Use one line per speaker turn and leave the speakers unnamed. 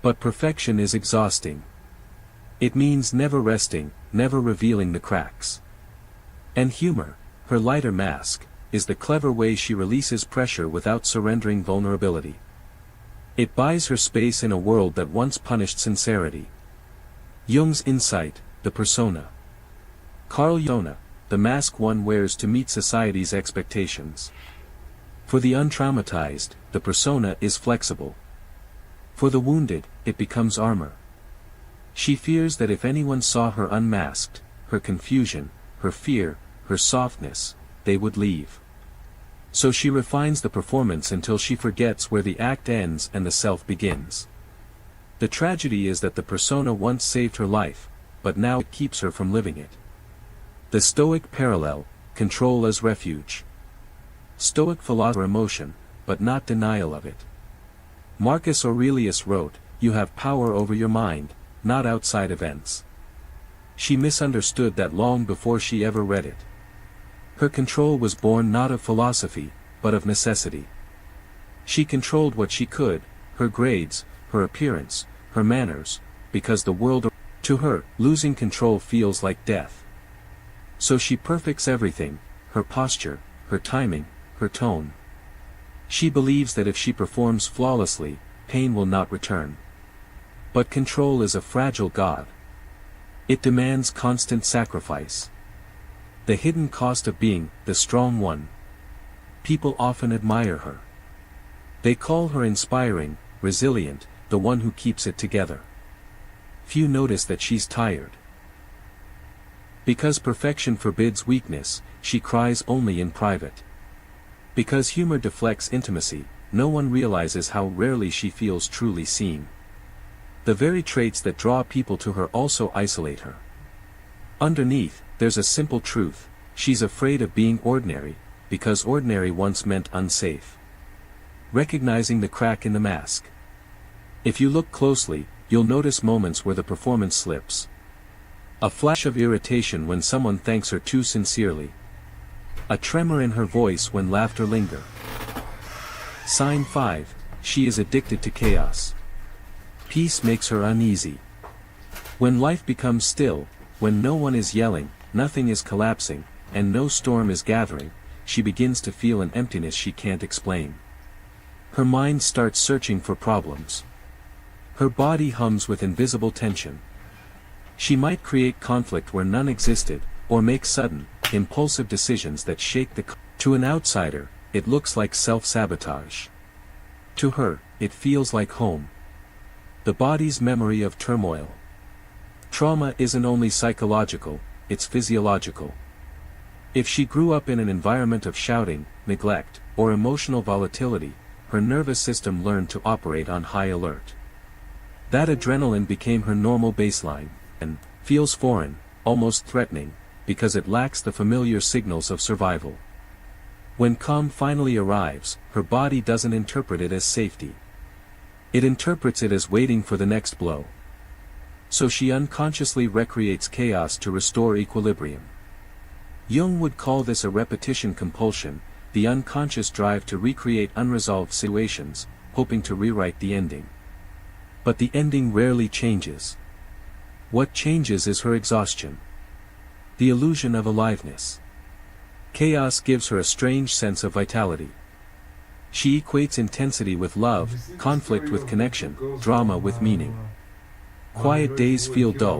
But perfection is exhausting. It means never resting, never revealing the cracks. And humor, her lighter mask, is the clever way she releases pressure without surrendering vulnerability. It buys her space in a world that once punished sincerity. Jung's insight, the persona. Carl Jung, the mask one wears to meet society's expectations. For the untraumatized, the persona is flexible. For the wounded, it becomes armor. She fears that if anyone saw her unmasked, her confusion, her fear, her softness, they would leave. So she refines the performance until she forgets where the act ends and the self begins. The tragedy is that the persona once saved her life, but now it keeps her from living it. The Stoic parallel, control as refuge. Stoic philosophy emotion, but not denial of it. Marcus Aurelius wrote, "You have power over your mind, not outside events." She misunderstood that long before she ever read it. Her control was born not of philosophy, but of necessity. She controlled what she could, her grades, her appearance, her manners, because the world, to her, losing control feels like death. So she perfects everything, her posture, her timing, her tone. She believes that if she performs flawlessly, pain will not return. But control is a fragile god. It demands constant sacrifice. The hidden cost of being the strong one. People often admire her. They call her inspiring, resilient, the one who keeps it together. Few notice that she's tired. Because perfection forbids weakness, she cries only in private. Because humor deflects intimacy, no one realizes how rarely she feels truly seen. The very traits that draw people to her also isolate her. Underneath, there's a simple truth: she's afraid of being ordinary, because ordinary once meant unsafe. Recognizing the crack in the mask. If you look closely, you'll notice moments where the performance slips. A flash of irritation when someone thanks her too sincerely. A tremor in her voice when laughter lingers. Sign 5, she is addicted to chaos. Peace makes her uneasy. When life becomes still, when no one is yelling, nothing is collapsing, and no storm is gathering, she begins to feel an emptiness she can't explain. Her mind starts searching for problems. Her body hums with invisible tension. She might create conflict where none existed, or make sudden, impulsive decisions that shake the To an outsider, it looks like self-sabotage. To her, it feels like home. The body's memory of turmoil. Trauma isn't only psychological, it's physiological. If she grew up in an environment of shouting, neglect, or emotional volatility, her nervous system learned to operate on high alert. That adrenaline became her normal baseline, and feels foreign, almost threatening, because it lacks the familiar signals of survival. When calm finally arrives, her body doesn't interpret it as safety. It interprets it as waiting for the next blow. So she unconsciously recreates chaos to restore equilibrium. Jung would call this a repetition compulsion, the unconscious drive to recreate unresolved situations, hoping to rewrite the ending. But the ending rarely changes. What changes is her exhaustion. The illusion of aliveness. Chaos gives her a strange sense of vitality. She equates intensity with love, conflict with connection, drama with meaning. Quiet days feel dull.